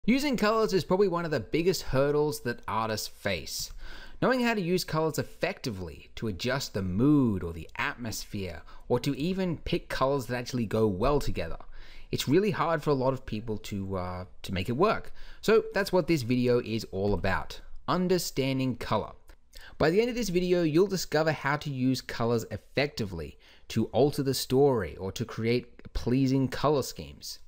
Using colors is probably one of the biggest hurdles that artists face. Knowing how to use colors effectively to adjust the mood or the atmosphere, or to even pick colors that actually go well together. It's really hard for a lot of people to make it work. So that's what this video is all about. Understanding color. By the end of this video, you'll discover how to use colors effectively to alter the story or to create pleasing color schemes.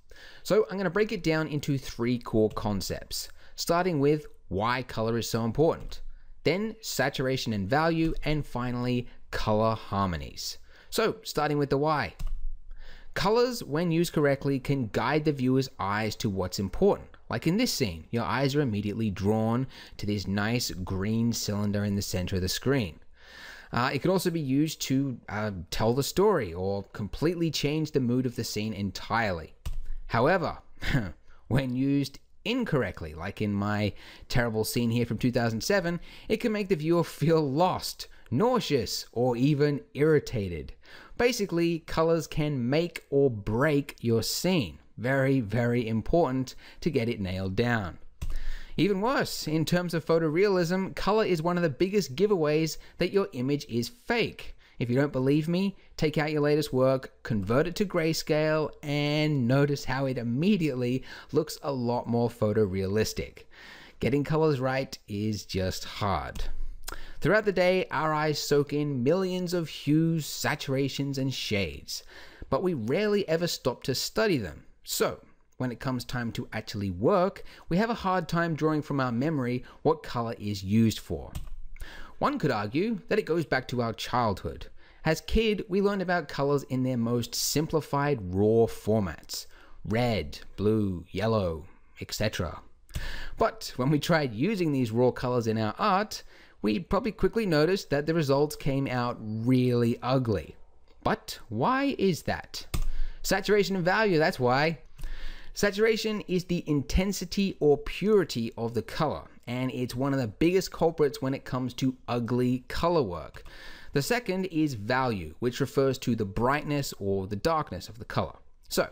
So I'm going to break it down into three core concepts, starting with why color is so important, then saturation and value, and finally color harmonies. So starting with the why. Colors, when used correctly, can guide the viewer's eyes to what's important. Like in this scene, your eyes are immediately drawn to this nice green cylinder in the center of the screen. It can also be used to tell the story or completely change the mood of the scene entirely. However, when used incorrectly, like in my terrible scene here from 2007, it can make the viewer feel lost, nauseous, or even irritated. Basically, colors can make or break your scene. Very, very important to get it nailed down. Even worse, in terms of photorealism, color is one of the biggest giveaways that your image is fake. If you don't believe me, take out your latest work, convert it to grayscale, and notice how it immediately looks a lot more photorealistic. Getting colors right is just hard. Throughout the day, our eyes soak in millions of hues, saturations, and shades, but we rarely ever stop to study them. So, when it comes time to actually work, we have a hard time drawing from our memory what color is used for. One could argue that it goes back to our childhood. As kid, we learned about colors in their most simplified raw formats: red, blue, yellow, etc. But when we tried using these raw colors in our art, we probably quickly noticed that the results came out really ugly. But why is that? Saturation and value, that's why. Saturation is the intensity or purity of the color, and it's one of the biggest culprits when it comes to ugly color work. The second is value, which refers to the brightness or the darkness of the color. So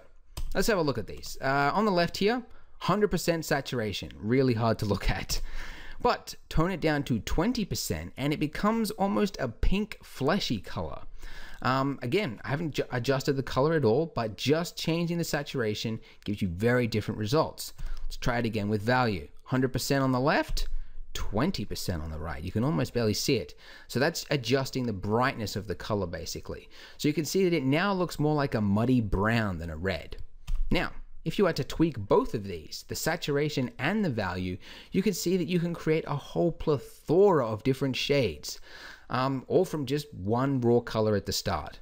let's have a look at these. On the left here, 100% saturation, really hard to look at. But tone it down to 20% and it becomes almost a pink fleshy color. Again, I haven't adjusted the color at all, but just changing the saturation gives you very different results. Let's try it again with value. 100% on the left, 20% on the right. You can almost barely see it. So that's adjusting the brightness of the color basically. So you can see that it now looks more like a muddy brown than a red. Now, if you had to tweak both of these, the saturation and the value, you can see that you can create a whole plethora of different shades. All from just one raw color at the start,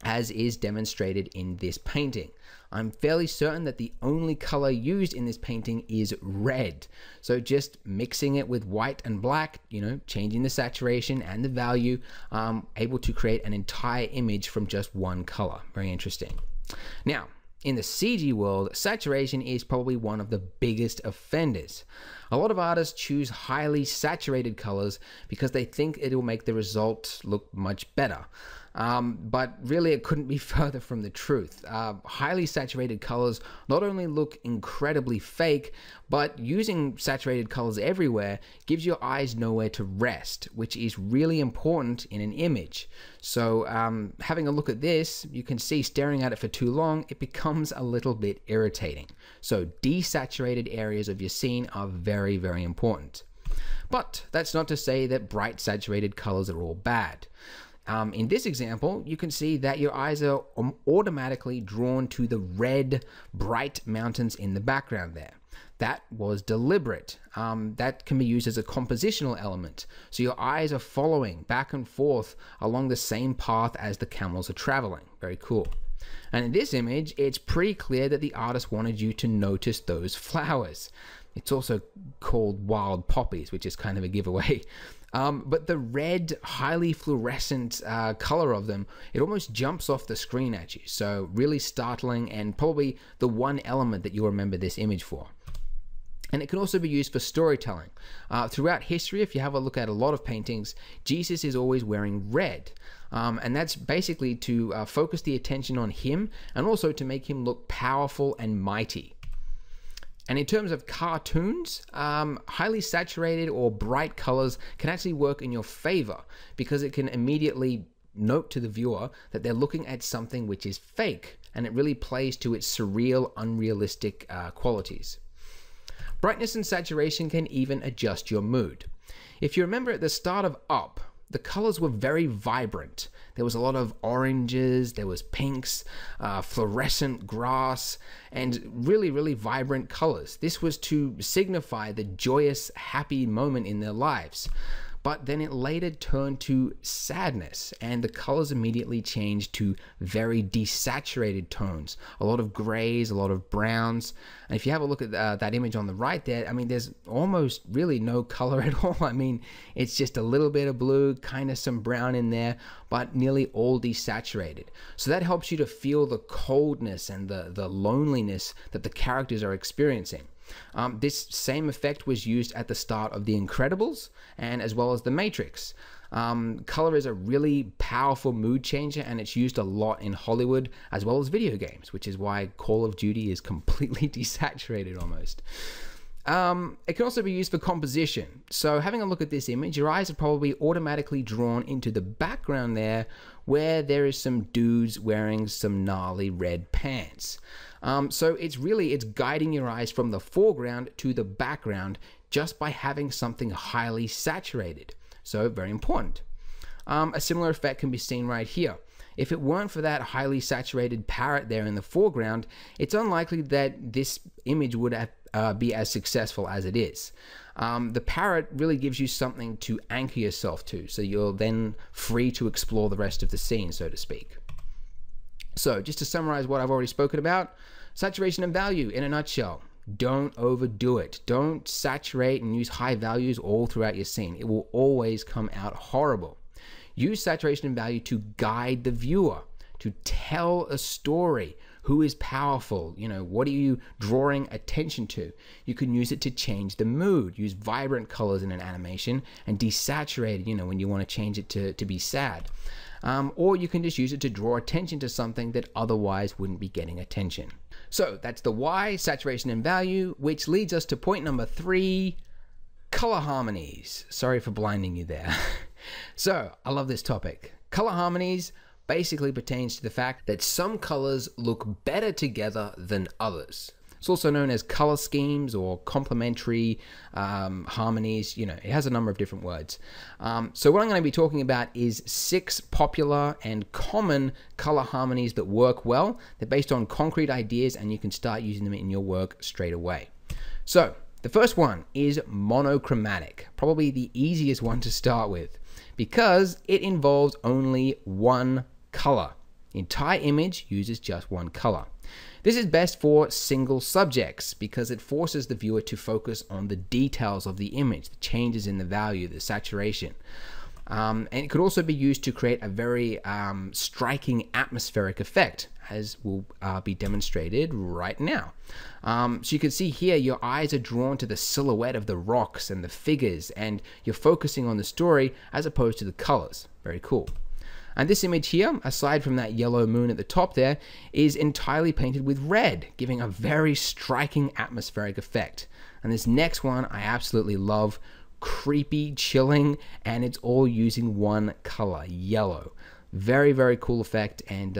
as is demonstrated in this painting. I'm fairly certain that the only color used in this painting is red. So just mixing it with white and black, changing the saturation and the value, able to create an entire image from just one color. Very interesting. Now, in the CG world, saturation is probably one of the biggest offenders. A lot of artists choose highly saturated colors because they think it will make the result look much better. But really it couldn't be further from the truth. Highly saturated colors not only look incredibly fake, but using saturated colors everywhere gives your eyes nowhere to rest, which is really important in an image. So having a look at this, you can see staring at it for too long, it becomes a little bit irritating. So desaturated areas of your scene are very, very important. But that's not to say that bright saturated colors are all bad. In this example, you can see that your eyes are automatically drawn to the red, bright mountains in the background there. That was deliberate. That can be used as a compositional element. So your eyes are following back and forth along the same path as the camels are traveling. Very cool. And in this image, it's pretty clear that the artist wanted you to notice those flowers. It's also called wild poppies, which is kind of a giveaway. But the red, highly fluorescent color of them, it almost jumps off the screen at you. So really startling, and probably the one element that you'll remember this image for. And it can also be used for storytelling. Throughout history, if you have a look at a lot of paintings, Jesus is always wearing red. And that's basically to focus the attention on him and also to make him look powerful and mighty. And in terms of cartoons, highly saturated or bright colors can actually work in your favor because it can immediately note to the viewer that they're looking at something which is fake, and it really plays to its surreal, unrealistic qualities. Brightness and saturation can even adjust your mood. If you remember at the start of Up, the colors were very vibrant. There was a lot of oranges, there was pinks, fluorescent grass, and really, really vibrant colors. This was to signify the joyous, happy moment in their lives. But then it later turned to sadness, and the colors immediately changed to very desaturated tones. A lot of grays, a lot of browns. And if you have a look at that image on the right there, I mean, there's almost really no color at all. I mean, it's just a little bit of blue, kind of some brown in there, but nearly all desaturated. So that helps you to feel the coldness and the loneliness that the characters are experiencing. This same effect was used at the start of The Incredibles and as well as The Matrix. Color is a really powerful mood changer, and it's used a lot in Hollywood as well as video games, which is why Call of Duty is completely desaturated almost. It can also be used for composition. So having a look at this image, your eyes are probably automatically drawn into the background there where there is some dudes wearing some gnarly red pants. So it's guiding your eyes from the foreground to the background just by having something highly saturated. So very important. A similar effect can be seen right here. If it weren't for that highly saturated parrot there in the foreground, it's unlikely that this image would be as successful as it is. The parrot really gives you something to anchor yourself to, so you're then free to explore the rest of the scene, so to speak. So just to summarize what I've already spoken about, saturation and value in a nutshell. Don't overdo it. Don't saturate and use high values all throughout your scene. It will always come out horrible. Use saturation and value to guide the viewer, to tell a story. Who is powerful? You know, what are you drawing attention to? You can use it to change the mood. Use vibrant colors in an animation and desaturate it, you know, when you want to change it to be sad. Or you can just use it to draw attention to something that otherwise wouldn't be getting attention. So that's the why, saturation and value, which leads us to point number 3, color harmonies. Sorry for blinding you there. So I love this topic. Color harmonies basically pertains to the fact that some colors look better together than others. It's also known as color schemes or complementary harmonies. You know, it has a number of different words. So what I'm going to be talking about is 6 popular and common color harmonies that work well. They're based on concrete ideas, and you can start using them in your work straight away. So the first one is monochromatic, probably the easiest one to start with because it involves only one color. The entire image uses just one color. This is best for single subjects because it forces the viewer to focus on the details of the image, the changes in the value, the saturation. And it could also be used to create a very striking atmospheric effect, as will be demonstrated right now. So you can see here your eyes are drawn to the silhouette of the rocks and the figures, and you're focusing on the story as opposed to the colors. Very cool. And this image here, aside from that yellow moon at the top there, is entirely painted with red, giving a very striking atmospheric effect. And this next one I absolutely love. Creepy, chilling, and it's all using one color, yellow. Very, very cool effect, and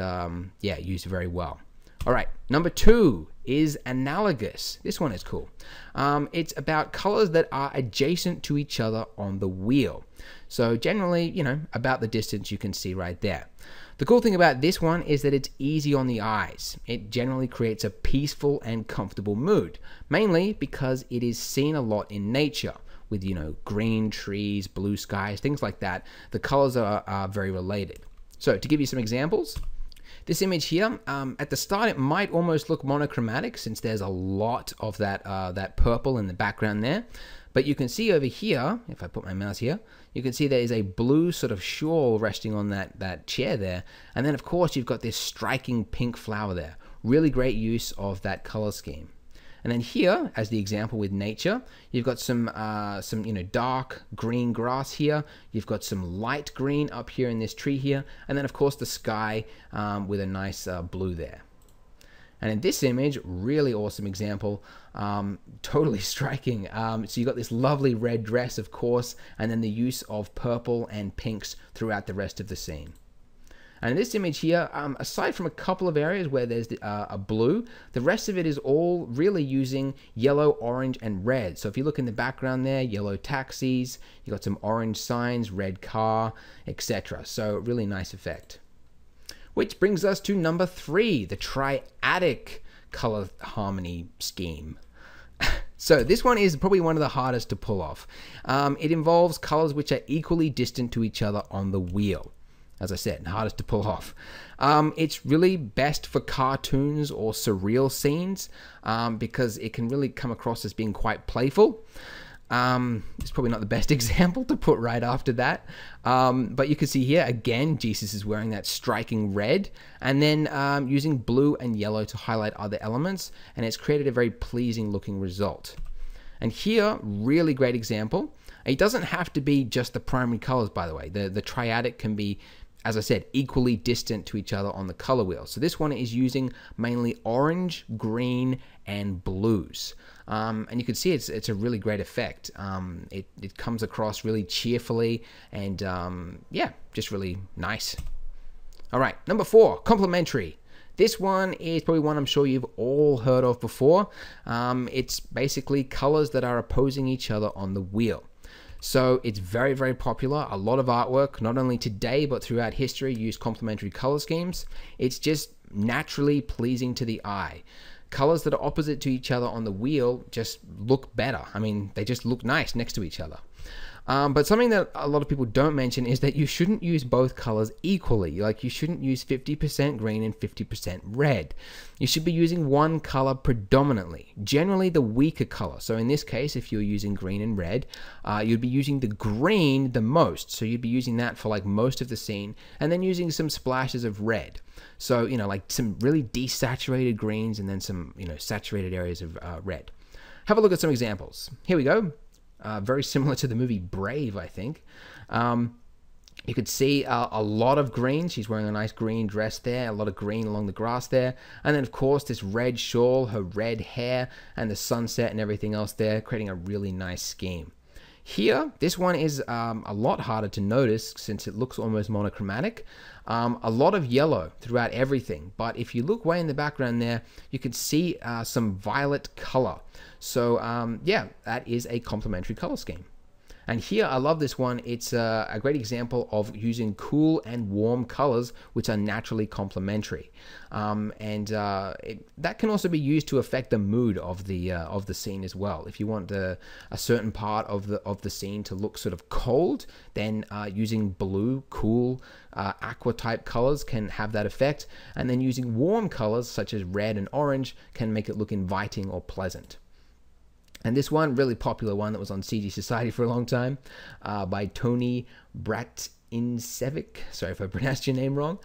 yeah, used very well. All right, number 2 is analogous. This one is cool. It's about colors that are adjacent to each other on the wheel. So generally, you know, about the distance you can see right there. The cool thing about this one is that it's easy on the eyes. It generally creates a peaceful and comfortable mood, mainly because it is seen a lot in nature with, you know, green trees, blue skies, things like that. The colors are very related. So to give you some examples, this image here, at the start it might almost look monochromatic since there's a lot of that purple in the background there. But you can see over here, if I put my mouse here, you can see there is a blue sort of shawl resting on that chair there. And then of course you've got this striking pink flower there. Really great use of that color scheme. And then here, as the example with nature, you've got some you know, dark green grass here. You've got some light green up here in this tree here. And then of course the sky with a nice blue there. And in this image, really awesome example, totally striking. So you got this lovely red dress, of course, and then the use of purple and pinks throughout the rest of the scene. And in this image here, aside from a couple of areas where there's a blue, the rest of it is all really using yellow, orange, and red. So if you look in the background there, yellow taxis, you got some orange signs, red car, etc. So really nice effect. Which brings us to number 3, the triadic color harmony scheme. So this one is probably one of the hardest to pull off. It involves colors which are equally distant to each other on the wheel. As I said, hardest to pull off. It's really best for cartoons or surreal scenes because it can really come across as being quite playful. It's probably not the best example to put right after that. But you can see here, again, Jesus is wearing that striking red and then using blue and yellow to highlight other elements. And it's created a very pleasing looking result. And here, really great example. It doesn't have to be just the primary colors, by the way. The triadic can be, as I said, equally distant to each other on the color wheel. So this one is using mainly orange, green, and blues. And you can see it's a really great effect. It comes across really cheerfully and yeah, just really nice. All right, number 4, complementary. This one is probably one I'm sure you've all heard of before. It's basically colors that are opposing each other on the wheel. So it's very, very popular. A lot of artwork, not only today, but throughout history, use complementary color schemes. It's just naturally pleasing to the eye. Colors that are opposite to each other on the wheel just look better. I mean, they just look nice next to each other. But something that a lot of people don't mention is that you shouldn't use both colors equally. Like you shouldn't use 50% green and 50% red. You should be using one color predominantly, generally the weaker color. So in this case, if you're using green and red, you'd be using the green the most. So you'd be using that for like most of the scene and then using some splashes of red. So, you know, like some really desaturated greens and then some, you know, saturated areas of red. Have a look at some examples. Here we go. Very similar to the movie Brave, I think. You could see a lot of green. She's wearing a nice green dress there, a lot of green along the grass there. And then, of course, this red shawl, her red hair, and the sunset and everything else there, creating a really nice scheme. Here, this one is a lot harder to notice since it looks almost monochromatic. A lot of yellow throughout everything. But if you look way in the background there, you can see some violet color. So yeah, that is a complementary color scheme. And here, I love this one. It's a great example of using cool and warm colors, which are naturally complementary. That can also be used to affect the mood of the scene as well. If you want a certain part of the scene to look sort of cold, then using blue, cool, aqua type colors can have that effect. And then using warm colors such as red and orange can make it look inviting or pleasant. And this one, really popular one that was on CG Society for a long time, by Tony Bratincevic, sorry if I pronounced your name wrong,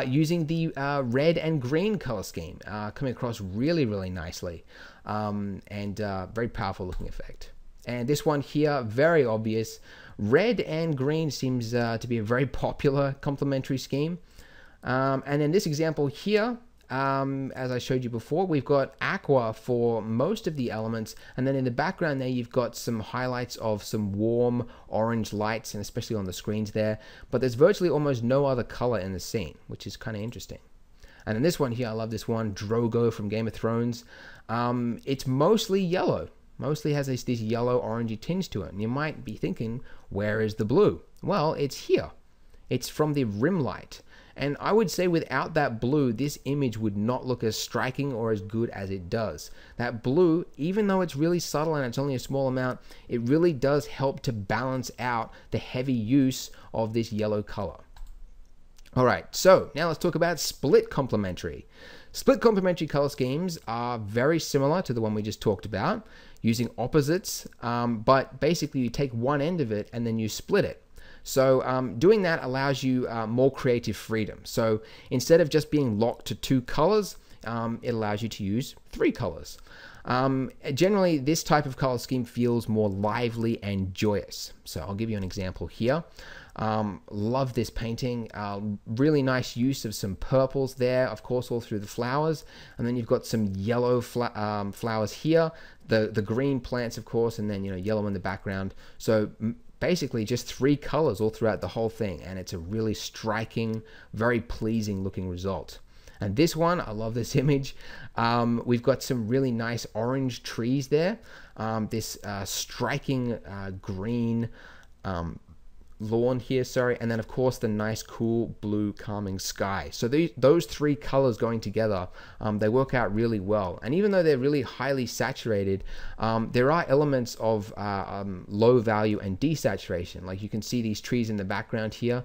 using the red and green color scheme, coming across really, really nicely, and very powerful looking effect. And this one here, very obvious. Red and green seems to be a very popular complementary scheme. And in this example here, as I showed you before, we've got aqua for most of the elements, and then in the background there you've got some highlights of some warm orange lights, and especially on the screens there, but there's virtually almost no other color in the scene, which is kind of interesting. And in this one here, I love this one, Drogo from Game of Thrones. It's mostly yellow, mostly has this yellow orangey tinge to it, and you might be thinking, where is the blue? Well, it's here. It's from the rim light. And I would say without that blue, this image would not look as striking or as good as it does. That blue, even though it's really subtle and it's only a small amount, it really does help to balance out the heavy use of this yellow color. All right, so now let's talk about split complementary. Split complementary color schemes are very similar to the one we just talked about, using opposites, but basically you take one end of it and then you split it. So doing that allows you more creative freedom. So instead of just being locked to 2 colors, it allows you to use 3 colors. Generally, this type of color scheme feels more lively and joyous. So I'll give you an example here. Love this painting. Really nice use of some purples there, of course, all through the flowers. And then you've got some yellow flowers here, the green plants, of course, and then, you know, yellow in the background. So basically just 3 colors all throughout the whole thing, and it's a really striking, very pleasing looking result. And this one, I love this image. We've got some really nice orange trees there. This striking green lawn here, sorry, and then of course the nice cool blue calming sky. So those 3 colors going together, they work out really well. And even though they're really highly saturated, there are elements of low value and desaturation. Like you can see these trees in the background here,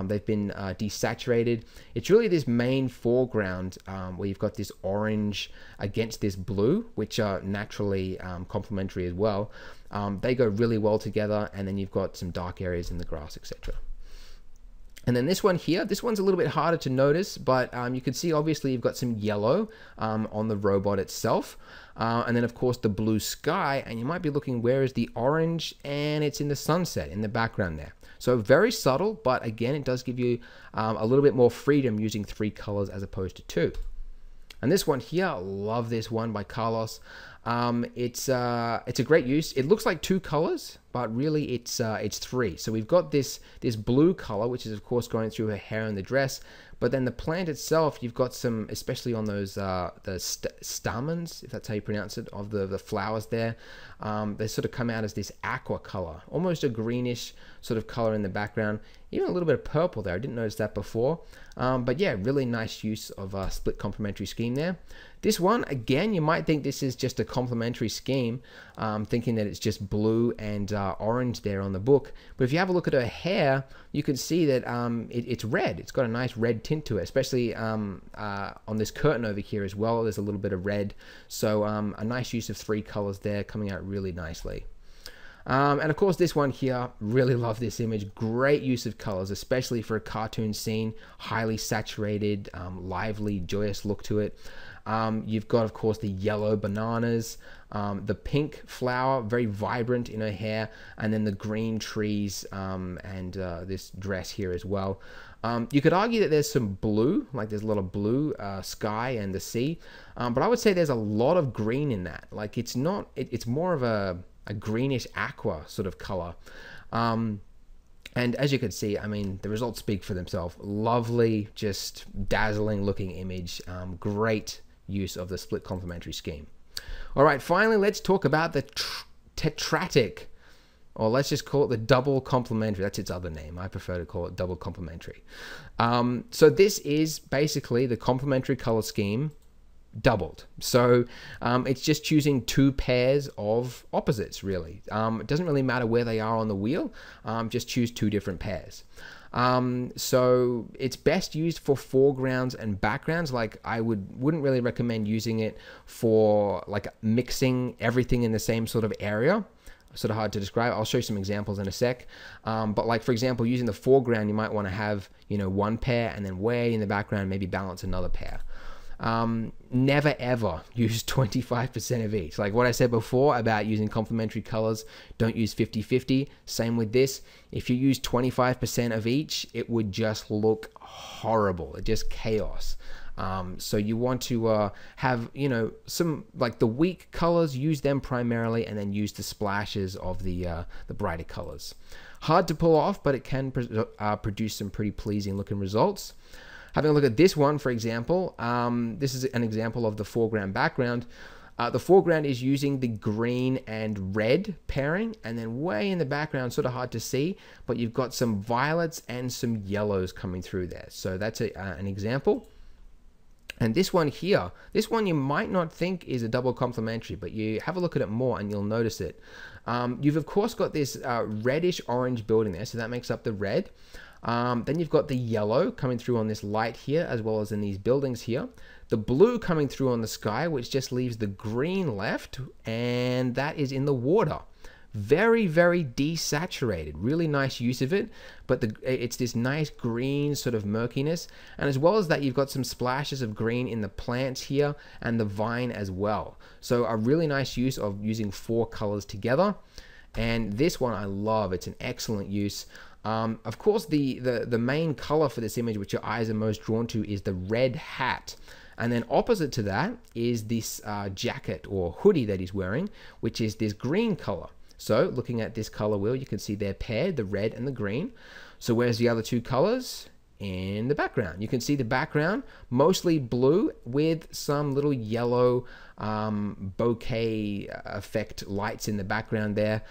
they've been desaturated. It's really this main foreground where you've got this orange against this blue, which are naturally complementary as well. They go really well together, and then you've got some dark areas in the grass, etc. And then this one here, this one's a little bit harder to notice, but you can see obviously you've got some yellow on the robot itself. And then of course the blue sky, and you might be looking, where is the orange? And it's in the sunset in the background there. So very subtle, but again, it does give you a little bit more freedom using 3 colors as opposed to 2. And this one here, I love this one by Carlos. It's a great use. It looks like 2 colors, but really it's 3. So we've got this blue color, which is of course going through her hair and the dress, but then the plant itself, you've got some, especially on those the stamens, if that's how you pronounce it, of the flowers there. They sort of come out as this aqua color, almost a greenish sort of color in the background. Even a little bit of purple there. I didn't notice that before. But yeah, really nice use of a split complementary scheme there. This one, again, you might think this is just a complementary scheme, thinking that it's just blue and orange there on the book. But if you have a look at her hair, you can see that it's red. It's got a nice red tint to it, especially on this curtain over here as well. There's a little bit of red. So a nice use of 3 colors there, coming out really nicely. And of course this one here, really love this image. Great use of colors, especially for a cartoon scene. Highly saturated, lively, joyous look to it. You've got of course the yellow bananas, the pink flower, very vibrant in her hair, and then the green trees and this dress here as well. You could argue that there's some blue, like there's a lot of blue sky and the sea, but I would say there's a lot of green in that. Like it's not, it's more of a greenish aqua sort of color. And as you can see, I mean, the results speak for themselves. Lovely, just dazzling looking image. Great use of the split complementary scheme. All right, finally, let's talk about the tetratic, or let's just call it the double complementary. That's its other name. I prefer to call it double complementary. So this is basically the complementary color scheme doubled. So it's just choosing 2 pairs of opposites, really. It doesn't really matter where they are on the wheel. Just choose 2 different pairs. So it's best used for foregrounds and backgrounds. Like I wouldn't really recommend using it for like mixing everything in the same sort of area. Sort of hard to describe. I'll show you some examples in a sec. But like, for example, using the foreground, you might want to have, you know, 1 pair, and then way in the background, maybe balance another pair. Never ever use 25% of each. Like what I said before about using complementary colors, don't use 50-50. Same with this. If you use 25% of each, it would just look horrible. It's just chaos. So you want to have, you know, some like the weak colors, use them primarily, and then use the splashes of the brighter colors. Hard to pull off, but it can produce some pretty pleasing looking results. Having a look at this one, for example, this is an example of the foreground background. The foreground is using the green and red pairing, and then way in the background, sort of hard to see, but you've got some violets and some yellows coming through there. So that's an example. And this one here, this one you might not think is a double complementary, but you have a look at it more and you'll notice it. You've of course got this reddish orange building there, so that makes up the red. Then you've got the yellow coming through on this light here, as well as in these buildings here. The blue coming through on the sky, which just leaves the green left, and that is in the water. Very, very desaturated. Really nice use of it, but it's this nice green sort of murkiness. And as well as that, you've got some splashes of green in the plants here and the vine as well. So a really nice use of using 4 colors together. And this one I love. It's an excellent use. Of course, the main color for this image, which your eyes are most drawn to, is the red hat. And then opposite to that is this jacket or hoodie that he's wearing, which is this green color. So looking at this color wheel, you can see they're paired, the red and the green. So where's the other two colors? In the background. You can see the background, mostly blue with some little yellow bokeh effect lights in the background there.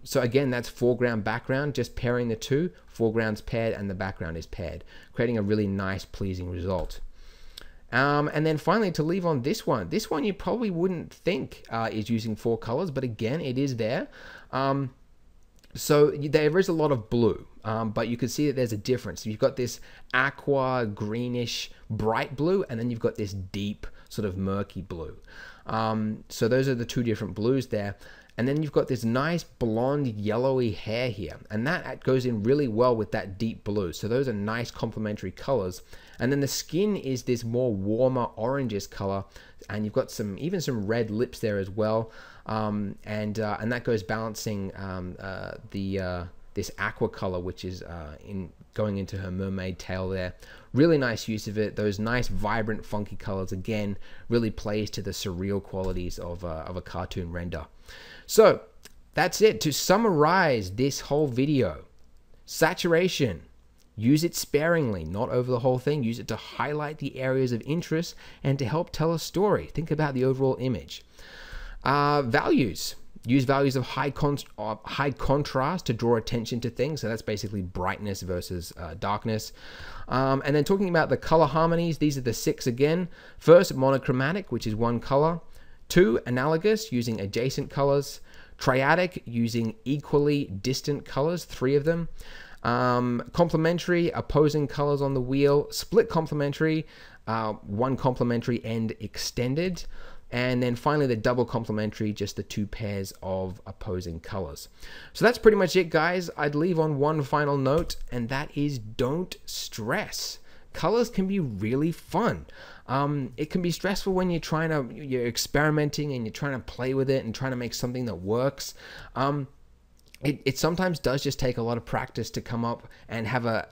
So again, that's foreground, background, just pairing the two. Foreground's paired and the background is paired, creating a really nice, pleasing result. And then finally, to leave on this one you probably wouldn't think is using 4 colors, but again, it is there. So there is a lot of blue, but you can see that there's a difference. You've got this aqua, greenish, bright blue, and then you've got this deep, sort of murky blue. So those are the 2 different blues there. And then you've got this nice blonde, yellowy hair here, and that goes in really well with that deep blue. So those are nice complementary colors. And then the skin is this more warmer orangish color, and you've got even some red lips there as well. And that goes balancing this aqua color, which is going into her mermaid tail there. Really nice use of it. Those nice, vibrant, funky colors again really plays to the surreal qualities of a cartoon render. So that's it. To summarize this whole video, saturation, use it sparingly, not over the whole thing. Use it to highlight the areas of interest and to help tell a story. Think about the overall image. Values. Use values of high contrast to draw attention to things. So that's basically brightness versus darkness. And then talking about the color harmonies, these are the 6 again. First, monochromatic, which is 1 color. 2, analogous, using adjacent colors. Triadic, using equally distant colors, 3 of them. Complementary, opposing colors on the wheel. Split complementary, 1 complementary and extended. And then finally the double complementary, just the 2 pairs of opposing colors. So that's pretty much it, guys. I'd leave on one final note, and that is don't stress. Colors can be really fun. It can be stressful when you're experimenting and you're trying to play with it and trying to make something that works. It sometimes does just take a lot of practice to come up and have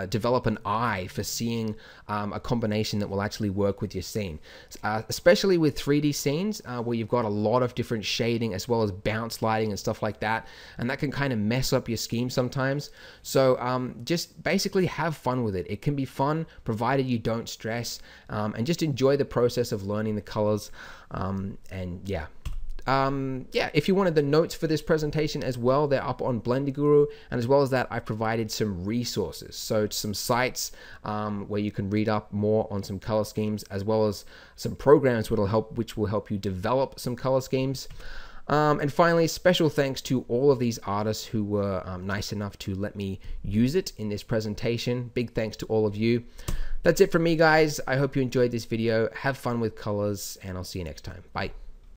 develop an eye for seeing a combination that will actually work with your scene, especially with 3D scenes where you've got a lot of different shading as well as bounce lighting and stuff like that, and that can kind of mess up your scheme sometimes. So just basically have fun with it. It can be fun provided you don't stress, and just enjoy the process of learning the colors. If you wanted the notes for this presentation as well, they're up on Blender Guru, and as well as that, I provided some resources. So some sites where you can read up more on some color schemes, as well as some programs which will help you develop some color schemes. And finally, special thanks to all of these artists who were nice enough to let me use it in this presentation. Big thanks to all of you. That's it from me, guys. I hope you enjoyed this video. Have fun with colors, and I'll see you next time. Bye.